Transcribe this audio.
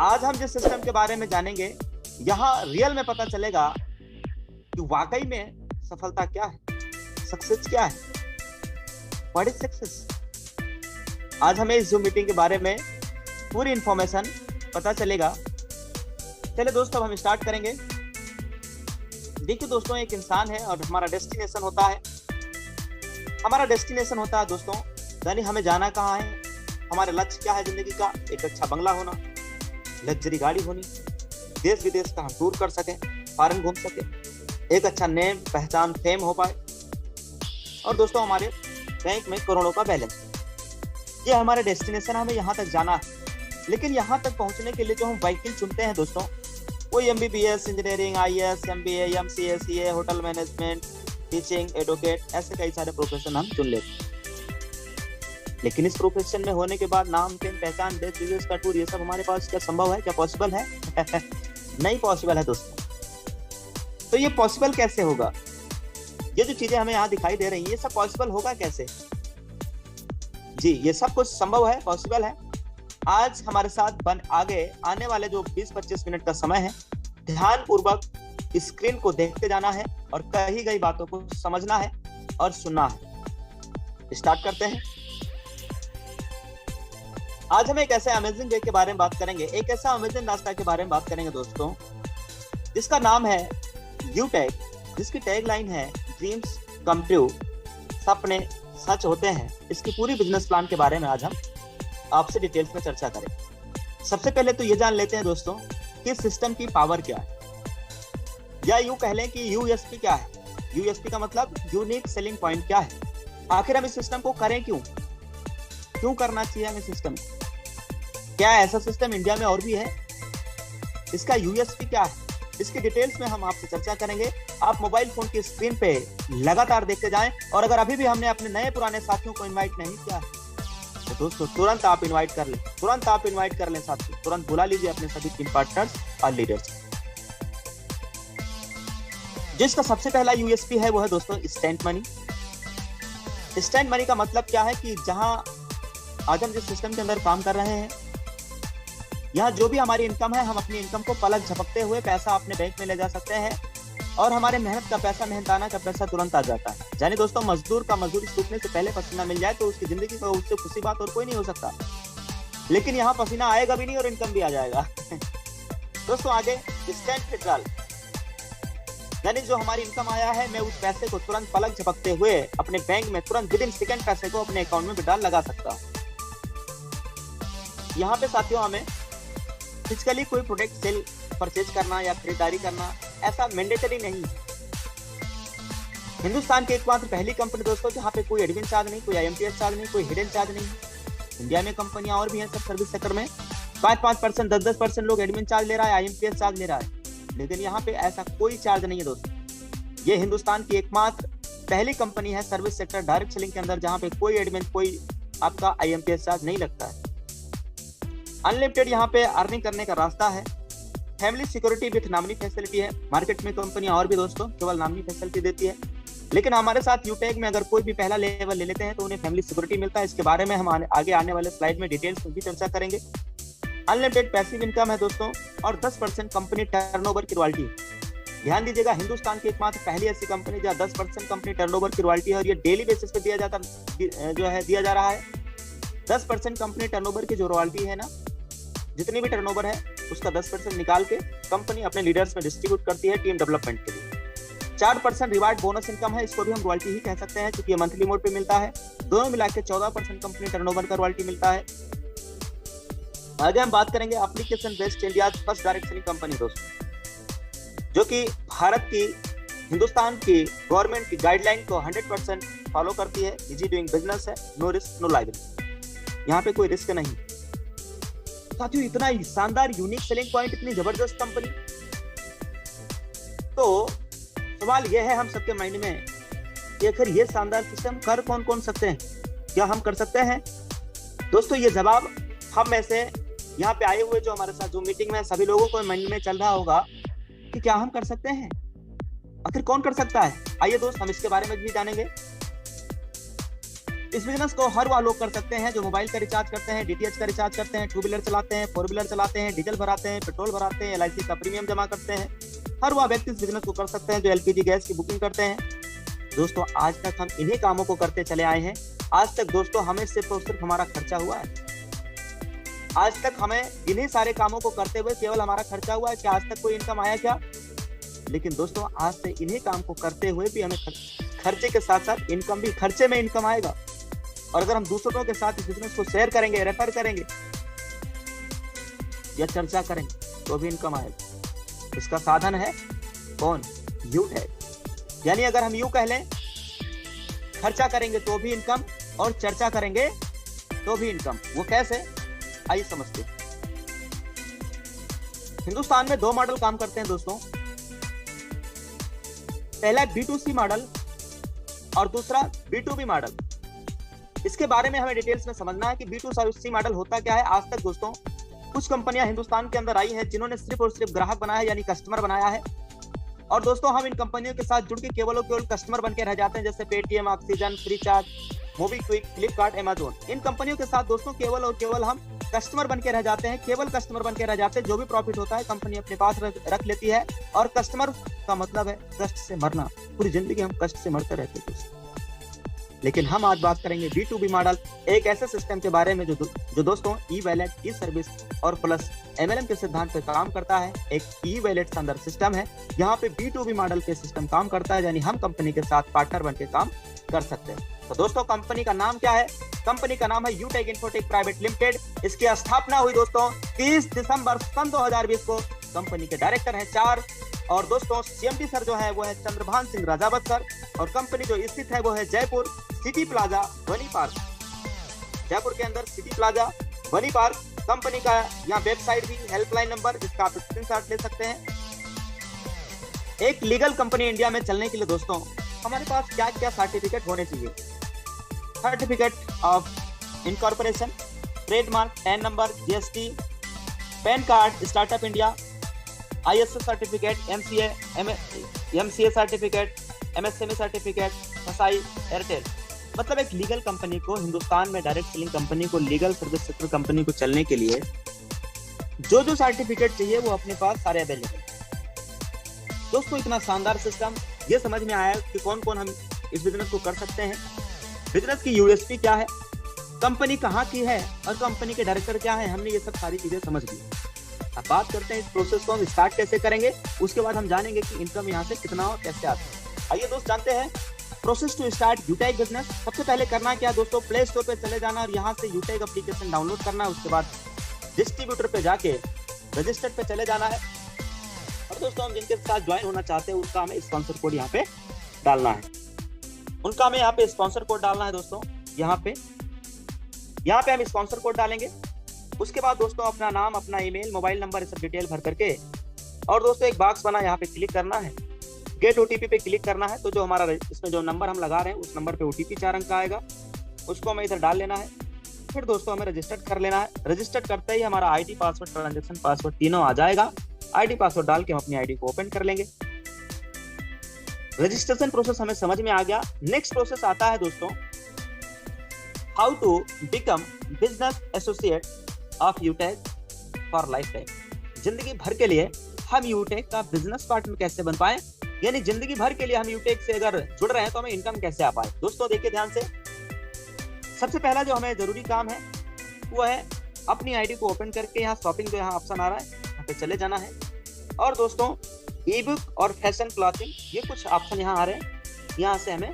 आज हम जिस सिस्टम के बारे में जानेंगे, यहाँ रियल में पता चलेगा कि वाकई में सफलता क्या है, सक्सेस क्या है, व्हाट इज सक्सेस। आज हमें इस जूम मीटिंग के बारे में पूरी इंफॉर्मेशन पता चलेगा। चलिए दोस्तों, अब हम स्टार्ट करेंगे। देखिए दोस्तों, एक इंसान है और हमारा डेस्टिनेशन होता है। हमारा डेस्टिनेशन होता है दोस्तों, यानी हमें जाना कहाँ है, हमारा लक्ष्य क्या है जिंदगी का। एक अच्छा बंगला होना, लग्जरी गाड़ी होनी, देश विदेश का हम टूर कर सके, फॉरेन घूम सके, एक अच्छा नेम, पहचान, फेम हो पाए, और दोस्तों हमारे बैंक में करोड़ों का बैलेंस। ये हमारा डेस्टिनेशन, हमें यहाँ तक जाना है। लेकिन यहाँ तक पहुँचने के लिए जो हम व्हीकल चुनते हैं दोस्तों, कोई MBBS, engineering, IAS, MBA, MCA, CA, hotel management, teaching, advocate, ऐसे कई सारे प्रोफेशन हम चुन लेते हैं। लेकिन इस प्रोफेशन में होने के बाद नाम, फेम, पहचान, देश विदेश का टूर, ये सब हमारे पास क्या संभव है, क्या पॉसिबल है? नहीं पॉसिबल है दोस्तों। तो ये पॉसिबल कैसे होगा? ये जो चीजें हमें यहाँ दिखाई दे रही है, ये सब पॉसिबल होगा कैसे? जी, ये सब कुछ संभव है, पॉसिबल है। आज हमारे साथ आगे आने वाले जो 20-25 मिनट का समय है, ध्यान पूर्वक स्क्रीन को देखते जाना है और कही गई बातों को समझना है और सुनना है। स्टार्ट करते हैं। आज हम एक ऐसे अमेजिंग वे के बारे में बात करेंगे, एक ऐसा अमेजिंग रास्ता के बारे में बात करेंगे दोस्तों, जिसका नाम है यूटेक, जिसकी टैगलाइन है ड्रीम्स कम ट्रू, सपने सच होते हैं। इसकी पूरी बिजनेस प्लान के बारे में आज हम आपसे डिटेल्स में चर्चा करें। सबसे पहले तो ये जान लेते हैं दोस्तों कि सिस्टम की पावर क्या है, या यूं कह लें कि USP क्या है। USP का मतलब यूनिक सेलिंग पॉइंट क्या है। आखिर हम इस सिस्टम को करें क्यों करना चाहिए हमें सिस्टम? क्या ऐसा सिस्टम इंडिया में और भी है? इसका USP क्या है? इसकी डिटेल्स में हम आपसे चर्चा करेंगे। आप मोबाइल फोन की स्क्रीन पे लगातार देखते जाएं, और अगर अभी भी हमने अपने नए पुराने साथियों को इनवाइट नहीं किया है तो दोस्तों तुरंत आप इनवाइट कर लें, साथियों, तुरंत बुला लीजिए अपने सभी टीम पार्टनर्स और लीडर्स। जिसका सबसे पहला USP है वो है दोस्तों इंस्टेंट मनी। इंस्टेंट मनी का मतलब क्या है कि जहां आज हम जिस सिस्टम के अंदर काम कर रहे हैं, यहाँ जो भी हमारी इनकम है, हम अपनी इनकम को पलक झपकते हुए पैसा अपने बैंक में ले जा सकते हैं, और हमारे मेहनत का पैसा, मेहनताना का पैसा तुरंत आ जाता है। यानी दोस्तों, मजदूर का मजदूरी सूखने से पहले पसीना मिल जाए तो उसकी जिंदगी को उससे खुशी बात और कोई नहीं हो सकता। लेकिन यहाँ पसीना आएगा भी नहीं और इनकम भी आ जाएगा। दोस्तों आगे इंस्टेंट विड्रॉल, यानी जो हमारी इनकम आया है, मैं उस पैसे को तुरंत पलक झपकते हुए अपने बैंक में तुरंत विदिन सेकंड पैसे को अपने अकाउंट में विड्रॉल लगा सकता हूँ। यहाँ पे साथियों हमें फिजिकली कोई प्रोडक्ट सेल परचेज करना या खरीदारी करना ऐसा मैंडेटरी नहीं है। हिंदुस्तान की एकमात्र पहली कंपनी दोस्तों जहाँ पे कोई एडमिन चार्ज नहीं, कोई IMPS चार्ज नहीं, कोई हिडन चार्ज नहीं। इंडिया में कंपनियां और भी हैं सब सर्विस सेक्टर में, 5-5%, 10-10% लोग एडमिन चार्ज ले रहा है, IMPS चार्ज ले रहा है, लेकिन यहाँ पे ऐसा कोई चार्ज नहीं है दोस्तों। ये हिंदुस्तान की एकमात्र पहली कंपनी है सर्विस सेक्टर डायरेक्ट सेलिंग के अंदर जहाँ पे कोई एडमिन, कोई आपका IMPS चार्ज नहीं लगता है। अनलिमिटेड यहाँ पे अर्निंग करने का रास्ता है। Family security with nominee facility है। मार्केट में कंपनियां और भी दोस्तों केवल नॉमिनी फैसिलिटी देती है, लेकिन हमारे साथ यूटेक में अगर कोई भी पहला लेवल ले लेते हैं तो उन्हें फैमिली सिक्योरिटी मिलता है। इसके बारे में हम आगे आने वाले स्लाइड में डिटेल्स में भी चर्चा करेंगे। अनलिमिटेड पैसिव इनकम है दोस्तों, और 10% कंपनी टर्नओवर की रॉयल्टी। ध्यान दीजिएगा, हिंदुस्तान की एकमात्र पहली ऐसी कंपनी जहाँ 10% कंपनी टर्नओवर की रॉयल्टी है, और ये डेली बेसिस पे दिया जा रहा है। 10% कंपनी टर्नओवर की जो रॉयल्टी है ना, जितनी भी टर्नओवर है उसका 10% निकाल के कंपनी अपने लीडर्स में डिस्ट्रीब्यूट करती है टीम डेवलपमेंट के लिए। 4% रिवार्ड बोनस इनकम है, इसको भी हम रॉयल्टी ही कह सकते हैं क्योंकि ये मंथली मोड पे मिलता है। दोनों मिला के 14% कंपनी टर्नओवर का रॉयल्टी मिलता है। आगे हम बात करेंगे application based India first direct selling company दोस्तों, जो कि भारत की, हिंदुस्तान की गवर्नमेंट की गाइडलाइन को 100% फॉलो करती है। इजी डूइंग बिजनेस है, नो रिस्क नो लायबिलिटी, यहाँ पे कोई रिस्क नहीं। साथियों इतना शानदार यूनिक सेलिंग पॉइंट, इतनी जबरदस्त कंपनी, तो सवाल यह है हम सबके माइंड में कि आखिर ये शानदार सिस्टम कर कौन सकते हैं? क्या हम कर सकते हैं? दोस्तों ये जवाब हम में से यहाँ पे आए हुए जो हमारे साथ जो मीटिंग में सभी लोगों को माइंड में चल रहा होगा कि क्या हम कर सकते हैं। आखिर कौन कर सकता है? आइए दोस्त हम इसके बारे में भी जानेंगे। इस बिजनेस को हर वह लोग कर सकते हैं जो मोबाइल का रिचार्ज करते हैं, डीटीएच का रिचार्ज करते हैं, 2 व्हीलर चलाते हैं, 4 व्हीलर चलाते हैं, डीजल भराते हैं, पेट्रोल भराते हैं, एलआईसी का प्रीमियम जमा करते हैं। हर वह व्यक्ति इस बिजनेस को कर सकते हैं जो एलपीजी गैस की बुकिंग करते हैं। दोस्तों आज तक हम इन्हीं कामों को करते चले आए हैं। आज तक दोस्तों हमें सिर्फ और सिर्फ हमारा खर्चा हुआ है। आज तक हमें इन्हीं सारे कामों को करते हुए केवल हमारा खर्चा हुआ है। क्या आज तक कोई इनकम आया क्या? लेकिन दोस्तों आज से इन्हीं काम को करते हुए भी हमें खर्चे के साथ साथ इनकम भी, खर्चे में इनकम आएगा। और अगर हम दूसरों के साथ इस बिजनेस को शेयर करेंगे, रेफर करेंगे या चर्चा करेंगे तो भी इनकम आएगा। इसका साधन है कौन? यूटैग। यानी अगर हम यूं कह लें, खर्चा करेंगे तो भी इनकम और चर्चा करेंगे तो भी इनकम। वो कैसे? आइए समझते हैं। हिंदुस्तान में 2 मॉडल काम करते हैं दोस्तों। पहला B2C मॉडल और दूसरा B2B मॉडल। इसके बारे में हमें डिटेल्स में समझना है कि B2C मॉडल होता क्या है। आज तक दोस्तों कुछ कंपनियां हिंदुस्तान के अंदर आई हैं जिन्होंने सिर्फ और सिर्फ ग्राहक बनाया, यानी कस्टमर बनाया है। और दोस्तों हम इन कंपनियों के साथ जुड़ के केवल और केवल कस्टमर बन के रह जाते हैं, जैसे Paytm, Oxigen, Freecharge, MobiKwik, Flipkart, Amazon. इन कंपनियों के साथ दोस्तों केवल और केवल हम कस्टमर बन के रह जाते हैं, केवल कस्टमर बन के रह जाते हैं। जो भी प्रॉफिट होता है कंपनी अपने पास रख लेती है। और कस्टमर का मतलब है कष्ट से मरना। पूरी जिंदगी हम कष्ट से मरते रहते हैं। लेकिन हम आज बात करेंगे B2B मॉडल, एक ऐसे सिस्टम के बारे में जो दोस्तों ई वैलेट, ई सर्विस और प्लस MLM के सिद्धांत पे काम करता है। एक ई वैलेट अंदर सिस्टम है, यहाँ पे B2B मॉडल के सिस्टम काम करता है, यानी हम कंपनी के साथ पार्टनर बन के काम कर सकते हैं। तो दोस्तों कंपनी का नाम क्या है? कंपनी का नाम है यूटेक इन्फोटेक प्राइवेट लिमिटेड। इसकी स्थापना हुई दोस्तों 30 दिसंबर सन 2020 को। कंपनी के डायरेक्टर हैं 4। और दोस्तों CMD सर जो है वो है चंद्रभान सिंह राजावत सर। और कंपनी जो स्थित है वो है जयपुर सिटी प्लाजा बनी पार्क। जयपुर के अंदर सिटी प्लाजा बनी पार्क। कंपनी का यहाँ वेबसाइट भी, हेल्पलाइन नंबर, जिसका आप स्क्रीनशॉट ले सकते हैं। एक लीगल कंपनी इंडिया में चलने के लिए दोस्तों हमारे पास क्या क्या सर्टिफिकेट होने चाहिए? Certificate of incorporation, trademark, pan number, GST, pan card, startup India, ISO certificate, MCA certificate, MSME certificate, FSI, Airtel. मतलब एक लीगल कंपनी को, हिंदुस्तान में डायरेक्ट सेलिंग कंपनी को, लीगल सर्विस सेक्टर कंपनी को चलने के लिए जो जो सर्टिफिकेट चाहिए वो अपने पास सारे अवेलेबल। दोस्तों इतना शानदार सिस्टम, ये समझ में आया कि कौन कौन हम इस बिजनेस को कर सकते हैं। बिजनेस की USP क्या है, कंपनी कहाँ की है और कंपनी के डायरेक्टर क्या है, हमने ये सब सारी चीजें समझ ली। अब बात करते हैं इस प्रोसेस को हम स्टार्ट कैसे करेंगे। उसके बाद हम जानेंगे कि इनकम यहाँ से कितना और कैसे आता है। आइए दोस्त जानते हैं process to start Utech business. सबसे पहले करना क्या दोस्तों, प्ले स्टोर पे चले जाना और यहाँ से यूटेक एप्लीकेशन डाउनलोड करना है। उसके बाद डिस्ट्रीब्यूटर पे जाके रजिस्टर्ड पे चले जाना है। और दोस्तों हम जिनके साथ ज्वाइन होना चाहते हैं उनका हमें स्पॉन्सर कोड यहाँ पे डालना है। उनका हमें यहाँ पे स्पॉन्सर कोड डालना है दोस्तों। यहाँ पे हम स्पॉन्सर कोड डालेंगे। उसके बाद दोस्तों अपना नाम, अपना ईमेल, मोबाइल नंबर, सब डिटेल भर करके, और दोस्तों एक बॉक्स बना, यहाँ पे क्लिक करना है। गेट OTP पे क्लिक करना है। तो जो हमारा इसमें जो नंबर हम लगा रहे हैं उस नंबर पे OTP 4 अंक का आएगा, उसको हमें इधर डाल लेना है। फिर दोस्तों हमें रजिस्टर्ड कर लेना है। रजिस्टर्ड करते ही हमारा ID पासवर्ड, ट्रांजेक्शन पासवर्ड तीनों आ जाएगा। ID पासवर्ड डाल के हम अपनी ID को ओपन कर लेंगे। रजिस्ट्रेशन प्रोसेस हमें समझ में आ गया। नेक्स्ट प्रोसेस आता है दोस्तों, how to become business associate of Utech for life time. जिंदगी भर के लिए हम यूटेक का बिजनेस पार्टनर कैसे बन पाए, यानी जिंदगी भर के लिए हम यूटेक से अगर जुड़ रहे हैं तो हमें इनकम कैसे आ पाए। दोस्तों देखिए ध्यान से, सबसे पहला जो हमें जरूरी काम है वो है अपनी ID को ओपन करके यहाँ शॉपिंग जो यहाँ ऑप्शन आ रहा है यहाँ पे चले जाना है। और दोस्तों ई बुक और फैशन क्लॉथिंग, ये कुछ ऑप्शन यहाँ आ रहे हैं, यहाँ से हमें